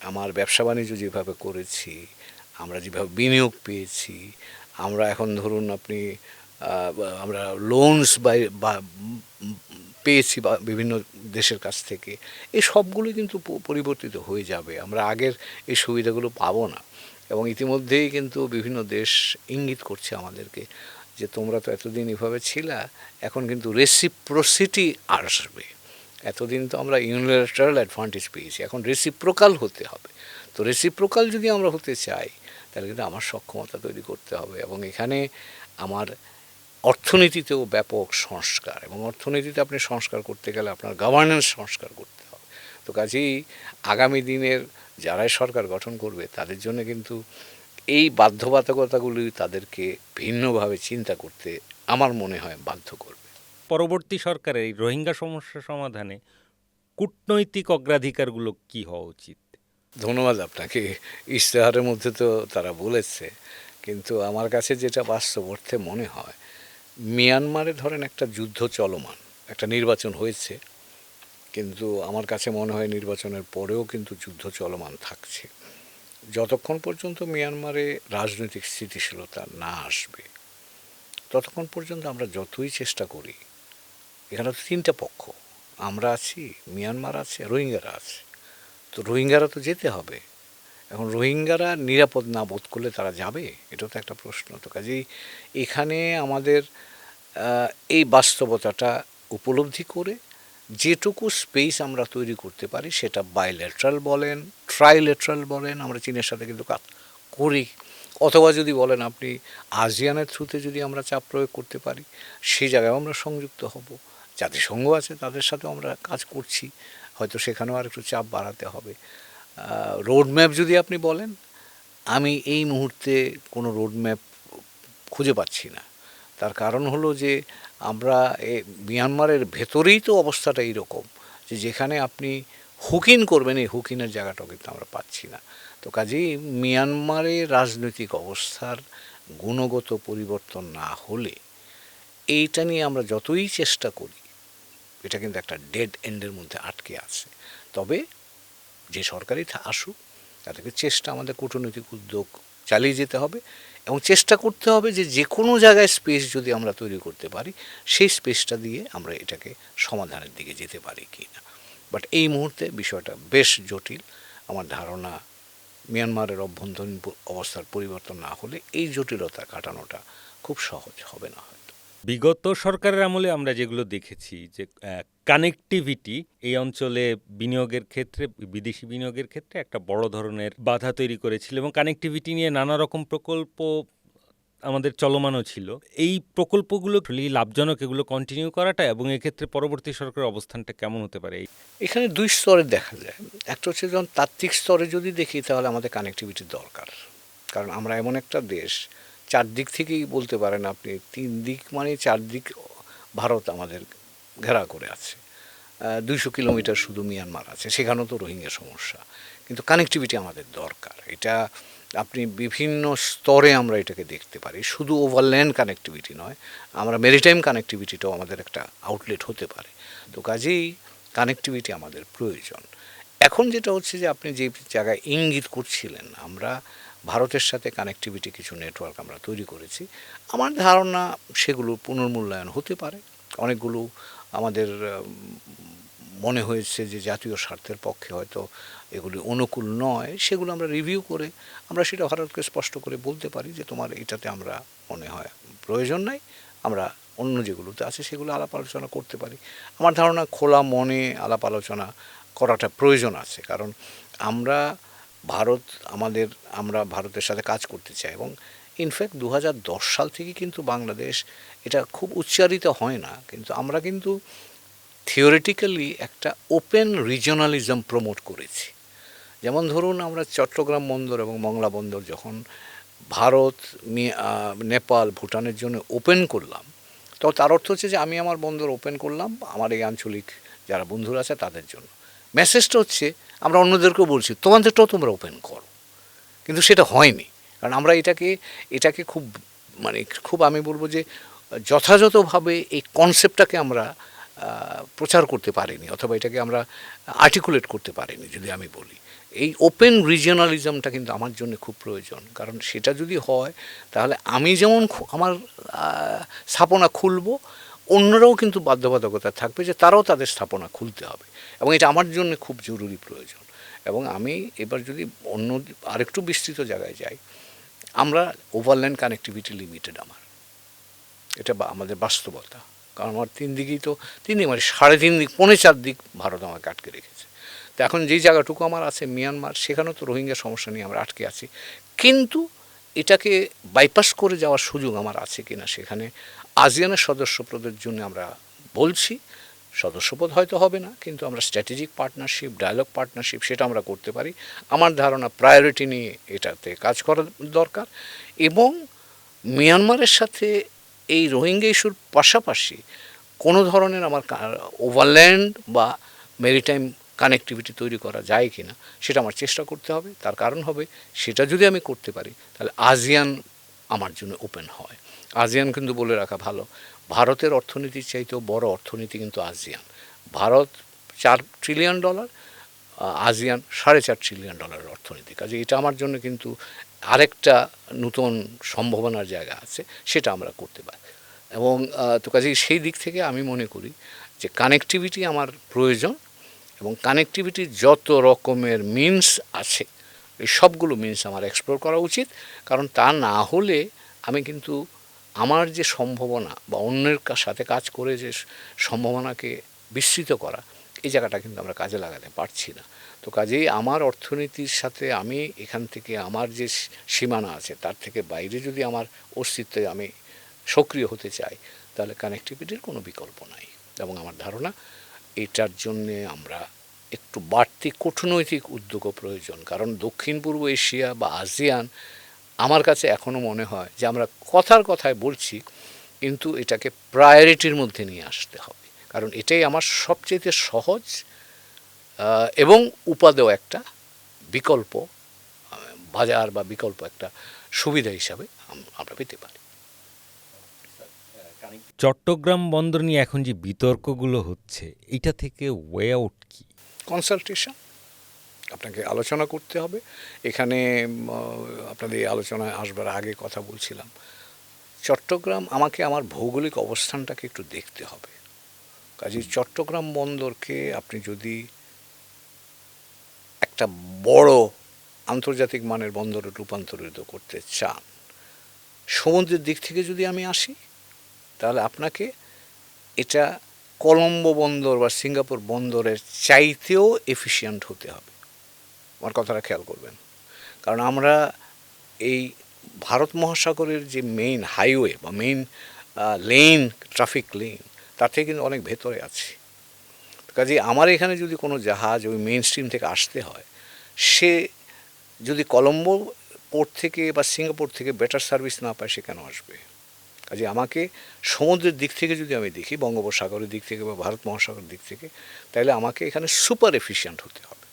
আমার ব্যবসা বাণিজ্য যেভাবে করেছি, আমরা যেভাবে বিনিয়োগ পেয়েছি, আমরা এখন ধরুন আপনি আমরা লোনস বা পেয়েছি বা বিভিন্ন দেশের কাছ থেকে, এই সবগুলো কিন্তু পরিবর্তিত হয়ে যাবে। আমরা আগের এই সুবিধাগুলো পাবো না, এবং ইতিমধ্যেই কিন্তু বিভিন্ন দেশ ইঙ্গিত করছে আমাদেরকে যে তোমরা তো এতদিন এভাবে ছিলা, এখন কিন্তু রেসিপ্রোসিটি আসবে। এতদিন তো আমরা ইউনিল্যাটারাল অ্যাডভান্টেজ পেয়েছি, এখন রেসিপ্রোকাল হতে হবে। তো রেসিপ্রোকাল যদি আমরা হতে চাই তাহলে কিন্তু আমার সক্ষমতা তৈরি করতে হবে, এবং এখানে আমার অর্থনীতিতেও ব্যাপক সংস্কার, এবং অর্থনীতিতে আপনি সংস্কার করতে গেলে আপনার গভর্নেন্স সংস্কার করতে হবে। তো কাজেই আগামী দিনের যারাই সরকার গঠন করবে তাদের জন্য কিন্তু এই বাধ্যবাধকতাগুলি তাদেরকে ভিন্নভাবে চিন্তা করতে আমার মনে হয় বাধ্য করবে। পরবর্তী সরকারের এই রোহিঙ্গা সমস্যা সমাধানে কূটনৈতিক অগ্রাধিকারগুলো কি হওয়া উচিত? ধন্যবাদ আপনাকে। ইশতেহারের মধ্যে তো তারা বলেছে, কিন্তু আমার কাছে যেটা বাস্তব অর্থে মনে হয়, মিয়ানমারে ধরেন একটা যুদ্ধ চলমান, একটা নির্বাচন হয়েছে, কিন্তু আমার কাছে মনে হয় নির্বাচনের পরেও কিন্তু যুদ্ধ চলমান থাকছে। যতক্ষণ পর্যন্ত মিয়ানমারে রাজনৈতিক স্থিতিশীলতা না আসবে ততক্ষণ পর্যন্ত আমরা যতই চেষ্টা করি, এখানে তো তিনটা পক্ষ, আমরা আছি, মিয়ানমার আছে, রোহিঙ্গারা আছে, তো রোহিঙ্গারা তো যেতে হবে। এখন রোহিঙ্গারা নিরাপদ না বোধ করলে তারা যাবে, এটাও তো একটা প্রশ্ন। তো কাজেই এখানে আমাদের এই বাস্তবতাটা উপলব্ধি করে যেটুকু স্পেস আমরা তৈরি করতে পারি, সেটা বাইলেটারাল বলেন, ট্রাইলেটারাল বলেন, আমরা চীনের সাথে কিন্তু কাজ করি, অথবা যদি বলেন আপনি আসিয়ানের থ্রুতে যদি আমরা চাপ প্রয়োগ করতে পারি, সেই জায়গায় আমরা সংযুক্ত হব। জাতিসংঘ আছে, তাদের সাথেও আমরা কাজ করছি, হয়তো সেখানেও আর একটু চাপ বাড়াতে হবে। রোডম্যাপ যদি আপনি বলেন, আমি এই মুহূর্তে কোনো রোডম্যাপ খুঁজে পাচ্ছি না। তার কারণ হলো যে আমরা মিয়ানমারের ভেতরেই তো অবস্থাটা এইরকম যে যেখানে আপনি হুকিন করবেন, এই হুকিনের জায়গাটাও কিন্তু আমরা পাচ্ছি না। তো কাজেই মিয়ানমারের রাজনৈতিক অবস্থার গুণগত পরিবর্তন না হলে এইটা নিয়ে আমরা যতই চেষ্টা করি, এটা কিন্তু একটা ডেড এন্ডের মধ্যে আটকে আছে। তবে যে সরকারই আসুক, তাদেরকে চেষ্টা, আমাদের কূটনৈতিক উদ্যোগ চালিয়ে যেতে হবে, এবং চেষ্টা করতে হবে যে যে কোনো জায়গায় স্পেস যদি আমরা তৈরি করতে পারি, সেই স্পেসটা দিয়ে আমরা এটাকে সমাধানের দিকে যেতে পারি কি না। বাট এই মুহূর্তে বিষয়টা বেশ জটিল। আমার ধারণা মিয়ানমারের অভ্যন্তরীণ অবস্থার পরিবর্তন না হলে এই জটিলতা কাটানোটা খুব সহজ হবে না। বিগত সরকারের আমলে আমরা যেগুলো দেখেছি যে কানেক্টিভিটি এই অঞ্চলে বিনিয়োগের ক্ষেত্রে, বিদেশি বিনিয়োগের ক্ষেত্রে একটা বড় ধরনের বাধা তৈরি করেছিল, এবং কানেক্টিভিটি নিয়ে নানা রকম প্রকল্প আমাদের চলমানও ছিল। এই প্রকল্পগুলো লাভজনক, এগুলো কন্টিনিউ করাটা, এবং এক্ষেত্রে পরবর্তী সরকারের অবস্থানটা কেমন হতে পারে? এখানে দুই স্তরে দেখা যায়। একটা হচ্ছে যখন তাত্ত্বিক স্তরে যদি দেখি, তাহলে আমাদের কানেক্টিভিটির দরকার, কারণ আমরা এমন একটা দেশ, চারদিক থেকেই বলতে পারেন আপনি, তিন দিক মানে চারদিক ভারত আমাদের ঘেরা করে আছে। 200 কিলোমিটার শুধু মিয়ানমার আছে, সেখানেও তো রোহিঙ্গা সমস্যা, কিন্তু কানেক্টিভিটি আমাদের দরকার। এটা আপনি বিভিন্ন স্তরে আমরা এটাকে দেখতে পারি, শুধু ওভারল্যান্ড কানেক্টিভিটি নয়, আমরা মেরিটাইম কানেক্টিভিটিটাও আমাদের একটা আউটলেট হতে পারে। তো কাজেই কানেক্টিভিটি আমাদের প্রয়োজন। এখন যেটা হচ্ছে যে আপনি যে জায়গায় ইঙ্গিত করছিলেন, আমরা ভারতের সাথে কানেক্টিভিটি কিছু নেটওয়ার্ক আমরা তৈরি করেছি, আমার ধারণা সেগুলো পুনর্মূল্যায়ন হতে পারে। অনেকগুলো আমাদের মনে হয়েছে যে জাতীয় স্বার্থের পক্ষে হয়তো এগুলি অনুকূল নয়, সেগুলো আমরা রিভিউ করে আমরা সেটা ভারতকে স্পষ্ট করে বলতে পারি যে তোমার এটাতে আমরা মনে হয় প্রয়োজন নাই, আমরা অন্য যেগুলোতে আছে সেগুলো আলাপ আলোচনা করতে পারি। আমার ধারণা খোলা মনে আলাপ আলোচনা করাটা প্রয়োজন আছে, কারণ আমরা আমরা ভারতের সাথে কাজ করতে চাই, এবং ইনফ্যাক্ট 2010 সাল থেকে কিন্তু বাংলাদেশ, এটা খুব উচ্চারিত হয় না, কিন্তু আমরা কিন্তু থিওরিটিক্যালি একটা ওপেন রিজনালিজম প্রমোট করেছি, যেমন ধরুন আমরা চট্টগ্রাম বন্দর এবং মংলা বন্দর যখন ভারত নেপাল ভুটানের জন্য ওপেন করলাম, তো তার অর্থ হচ্ছে যে আমি আমার বন্দর ওপেন করলাম আমার এই আঞ্চলিক যারা বন্ধুরা আছে তাদের জন্য। মেসেজটা হচ্ছে আমরা অন্যদেরকেও বলছি তোমাদেরটাও তোমরা ওপেন করো, কিন্তু সেটা হয়নি। কারণ আমরা এটাকে খুব মানে খুব আমি বলবো যে যথাযথভাবে এই কনসেপ্টটাকে আমরা প্রচার করতে পারিনি, অথবা এটাকে আমরা আর্টিকুলেট করতে পারিনি যদি আমি বলি। এই ওপেন রিজিওনালিজমটা কিন্তু আমার জন্য খুব প্রয়োজন, কারণ সেটা যদি হয় তাহলে আমি যেমন আমার স্থাপনা খুলব, অন্যরাও কিন্তু বাধ্যবাধকতা থাকবে যে তারাও তাদের স্থাপনা খুলতে হবে, এবং এটা আমার জন্য খুব জরুরি প্রয়োজন। এবং আমি এবার যদি অন্য আরেকটু বিস্তৃত জায়গায় যাই, আমরা ওভারল্যান্ড কানেক্টিভিটি লিমিটেড এটা আমাদের বাস্তবতা। কারণ আমার তিন দিক মানে 3.5 দিক 3.25 দিক ভারত আমাকে আটকে রেখেছে। তো এখন যেই জায়গাটুকু আমার আছে মিয়ানমার, সেখানেও তো রোহিঙ্গা সমস্যা নিয়ে আমরা আটকে আছি, কিন্তু এটাকে বাইপাস করে যাওয়ার সুযোগ আমার আছে কিনা সেখানে আসিয়ানের সদস্যপদের জন্য আমরা বলছি। সদস্যপদ হয়তো হবে না, কিন্তু আমরা স্ট্র্যাটেজিক পার্টনারশিপ, ডায়ালগ পার্টনারশিপ সেটা আমরা করতে পারি। আমার ধারণা প্রায়োরিটি নিয়ে এটাতে কাজ করা দরকার, এবং মিয়ানমারের সাথে এই রোহিঙ্গা ইস্যুর পাশাপাশি কোনো ধরনের আমার ওভারল্যান্ড বা মেরিটাইম কানেক্টিভিটি তৈরি করা যায় কি না সেটা আমার চেষ্টা করতে হবে। তার কারণ হবে সেটা যদি আমি করতে পারি তাহলে আসিয়ান আমার জন্য ওপেন হয়। আসিয়ান কিন্তু বলে রাখা ভালো, ভারতের অর্থনীতির চাইতেও বড় অর্থনীতি কিন্তু ASEAN. Bharat $4 trillion, ASEAN $4.5 trillion অর্থনীতি। কাজে এটা আমার জন্য কিন্তু আরেকটা নতুন সম্ভাবনার জায়গা আছে, সেটা আমরা করতে পারি। এবং তো কাজেই সেই দিক থেকে আমি মনে করি যে কানেক্টিভিটি আমার প্রয়োজন, এবং কানেক্টিভিটির যত রকমের মিনস আছে এই সবগুলো মিনস আমার এক্সপ্লোর করা উচিত। কারণ তা না হলে আমি কিন্তু আমার যে সম্ভাবনা বা অন্যের সাথে কাজ করে যে সম্ভাবনাকে বিস্তৃত করা, এই জায়গাটা কিন্তু আমরা কাজে লাগাতে পারছি না। তো কাজেই আমার অর্থনীতির সাথে আমি এখান থেকে আমার যে সীমানা আছে তার থেকে বাইরে যদি আমার অস্তিত্বে আমি সক্রিয় হতে চাই, তাহলে কানেক্টিভিটির কোনো বিকল্প নাই। এবং আমার ধারণা এটার জন্যে আমরা একটু বাড়তি কূটনৈতিক উদ্যোগও প্রয়োজন। কারণ দক্ষিণ পূর্ব এশিয়া বা আসিয়ান আমার কাছে এখনও মনে হয় যে আমরা কথায় বলছি, কিন্তু এটাকে প্রায়োরিটির মধ্যে নিয়ে আসতে হবে। কারণ এটাই আমার সবচেয়ে সহজ এবং উপাদেয় একটা বিকল্প বাজার বা বিকল্প একটা সুবিধা হিসাবে আমরা পেতে পারি। চট্টগ্রাম বন্দর নিয়ে এখন যে বিতর্কগুলো হচ্ছে, এটা থেকে ওয়ে আউট কি? কনসালটেশন, আপনাকে আলোচনা করতে হবে। এখানে আপনাদের এই আলোচনায় আসবার আগে কথা বলছিলাম, চট্টগ্রাম আমাকে আমার ভৌগোলিক অবস্থানটাকে একটু দেখতে হবে। কাজেই চট্টগ্রাম বন্দরকে আপনি যদি একটা বড় আন্তর্জাতিক মানের বন্দরে রূপান্তরিত করতে চান, সমুদ্রের দিক থেকে যদি আমি আসি, তাহলে আপনাকে এটা কলম্বো বন্দর বা সিঙ্গাপুর বন্দরের চাইতেও এফিশিয়েন্ট হতে হবে। আমার কথাটা খেয়াল করবেন, কারণ আমরা এই ভারত মহাসাগরের যে মেইন হাইওয়ে বা মেইন লেন, ট্রাফিক লেন, তার থেকে কিন্তু অনেক ভেতরে আছি। কাজে আমার এখানে যদি কোনো জাহাজ ওই মেইন স্ট্রিম থেকে আসতে হয়, সে যদি কলম্বো পোর্ট থেকে বা সিঙ্গাপুর থেকে বেটার সার্ভিস না পায়, সে কেন আসবে? কাজে আমাকে সমুদ্রের দিক থেকে যদি আমি দেখি, বঙ্গোপসাগরের দিক থেকে বা ভারত মহাসাগরের দিক থেকে, তাহলে আমাকে এখানে সুপার এফিশিয়েন্ট হতে হবে।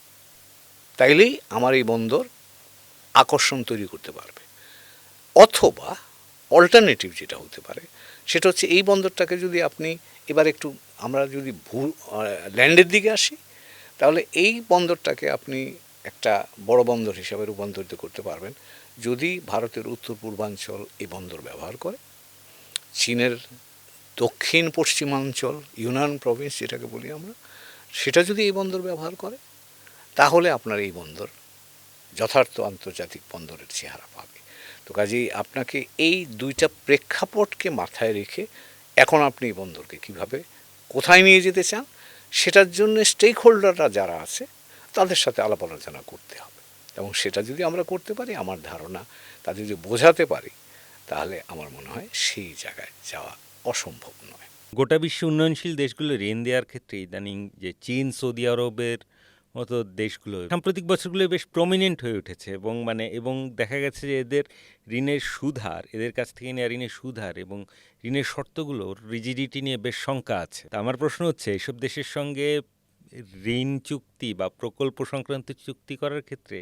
তাইলেই আমার এই বন্দর আকর্ষণ তৈরি করতে পারবে। অথবা অল্টারনেটিভ যেটা হতে পারে সেটা হচ্ছে এই বন্দরটাকে যদি আপনি এবার একটু আমরা যদি ল্যান্ডের দিকে আসি, তাহলে এই বন্দরটাকে আপনি একটা বড় বন্দর হিসাবে রূপান্তরিত করতে পারবেন যদি ভারতের উত্তর পূর্বাঞ্চল এই বন্দর ব্যবহার করে, চীনের দক্ষিণ পশ্চিমাঞ্চল ইউনান প্রভিন্স যেটাকে বলি আমরা, সেটা যদি এই বন্দর ব্যবহার করে, তাহলে আপনার এই বন্দর যথার্থ আন্তর্জাতিক বন্দরের চেহারা পাবে। তো কাজেই আপনাকে এই দুইটা প্রেক্ষাপটকে মাথায় রেখে এখন আপনি এই বন্দরকে কীভাবে কোথায় নিয়ে যেতে চান, সেটার জন্য স্টেক হোল্ডাররা যারা আছে তাদের সাথে আলাপ আলোচনা করতে হবে। এবং সেটা যদি আমরা করতে পারি, আমার ধারণা তাদের যদি বোঝাতে পারি, তাহলে আমার মনে হয় সেই জায়গায় যাওয়া অসম্ভব নয়। গোটা বিশ্ব উন্নয়নশীল দেশগুলো ঋণ দেওয়ার ক্ষেত্রে ইদানিং যে চীন, সৌদি আরবের মতো দেশগুলো সাম্প্রতিক বছরগুলো বেশ প্রমিনেন্ট হয়ে উঠেছে এবং দেখা গেছে যে এদের ঋণের সুদহার, এদের কাছ থেকে নেওয়া ঋণের সুদহার এবং ঋণের শর্তগুলোর রিজিডিটি নিয়ে বেশ শঙ্কা আছে। তা আমার প্রশ্ন হচ্ছে, এসব দেশের সঙ্গে ঋণ চুক্তি বা প্রকল্প সংক্রান্ত চুক্তি করার ক্ষেত্রে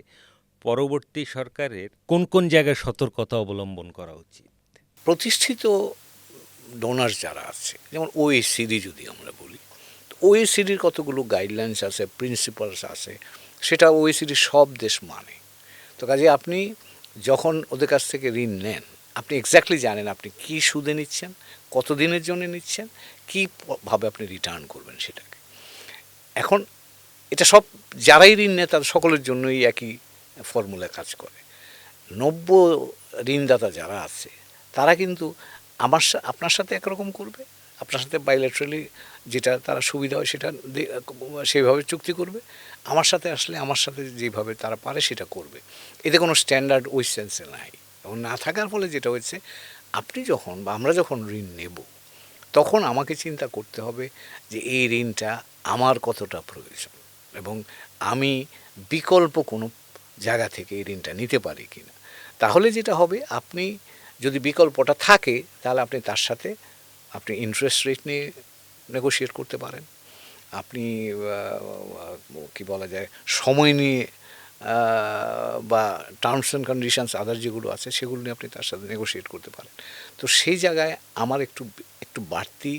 পরবর্তী সরকারের কোন কোন জায়গায় সতর্কতা অবলম্বন করা উচিত? প্রতিষ্ঠিত ডোনার যারা আছে, যেমন OECD যদি আমরা বলি, ওএসিডির কতগুলো গাইডলাইন্স আছে, প্রিন্সিপালস আছে, সেটা ওএসিডির সব দেশ মানে। তো কাজে আপনি যখন ওদের কাছ থেকে ঋণ নেন, আপনি এক্স্যাক্টলি জানেন আপনি কী সুদে নিচ্ছেন, কত দিনের জন্য নিচ্ছেন, কীভাবে আপনি রিটার্ন করবেন সেটাকে। এখন এটা সব যারাই ঋণ নেয় তাদের সকলের জন্যই একই ফর্মুলা কাজ করে। নব্য ঋণদাতা যারা আছে তারা কিন্তু আপনার সাথে একরকম করবে, আপনার সাথে বাইল্যাটারালি যেটা তারা সুবিধা হয় সেটা সেইভাবে চুক্তি করবে, আমার সাথে আসলে আমার সাথে যেভাবে তারা পারে সেটা করবে। এতে কোনো স্ট্যান্ডার্ড ওই সেন্সে নাই। এবং না থাকার ফলে যেটা হচ্ছে, আপনি যখন বা আমরা যখন ঋণ নেব তখন আমাকে চিন্তা করতে হবে যে এই ঋণটা আমার কতটা প্রয়োজন এবং আমি বিকল্প কোনো জায়গা থেকে এই ঋণটা নিতে পারি কি না। তাহলে যেটা হবে, আপনি যদি বিকল্পটা থাকে তাহলে আপনি তার সাথে আপনি ইন্টারেস্ট রেট নিয়ে নেগোশিয়েট করতে পারেন, আপনি কি বলা যায় সময় নিয়ে বা টার্মস অ্যান্ড কন্ডিশনস আদার যেগুলো আছে সেগুলো নিয়ে আপনি তার সাথে নেগোশিয়েট করতে পারেন। তো সেই জায়গায় আমার একটু বাড়তি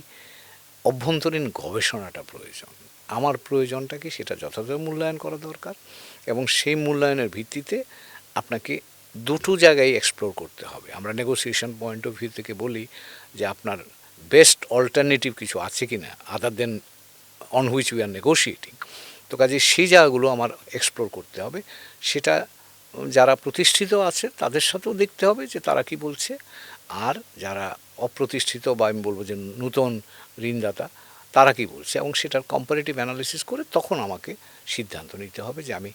অভ্যন্তরীণ গবেষণাটা প্রয়োজন। আমার প্রয়োজনটা কি সেটা যথাযথ মূল্যায়ন করা দরকার এবং সেই মূল্যায়নের ভিত্তিতে আপনাকে দুটো জায়গায় এক্সপ্লোর করতে হবে। আমরা নেগোসিয়েশন পয়েন্ট অফ ভিউ থেকে বলি যে আপনার বেস্ট অল্টারনেটিভ কিছু আছে কি না other than on which we are negotiating. তো কাজে সেই জায়গাগুলো আমার এক্সপ্লোর করতে হবে। সেটা যারা প্রতিষ্ঠিত আছে তাদের সাথেও দেখতে হবে যে তারা কি বলছে, আর যারা অপ্রতিষ্ঠিত বা আমি বলবো যে নূতন ঋণদাতা তারা কি বলছে, এবং সেটার কম্পারেটিভ অ্যানালিসিস করে তখন আমাকে সিদ্ধান্ত নিতে হবে যে আমি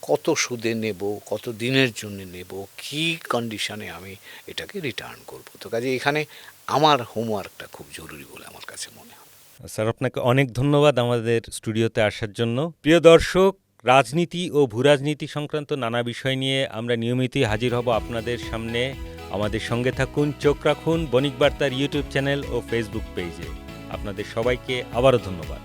কত সুদে নেব, কত দিনের জন্য নেব, কী কন্ডিশনে আমি এটাকে রিটার্ন করব। তো কাজে এখানে আমার হোমওয়ার্কটা খুব জরুরি বলে আমার কাছে মনে হয়। স্যার, আপনাকে অনেক ধন্যবাদ আমাদের স্টুডিওতে আসার জন্য। প্রিয় দর্শক, রাজনীতি ও ভূরাজনীতি সংক্রান্ত নানা বিষয় নিয়ে আমরা নিয়মিতই হাজির হব আপনাদের সামনে। আমাদের সঙ্গে থাকুন, চোখ রাখুন বণিক বার্তার ইউটিউব চ্যানেল ও ফেসবুক পেজে। আপনাদের সবাইকে আবারও ধন্যবাদ।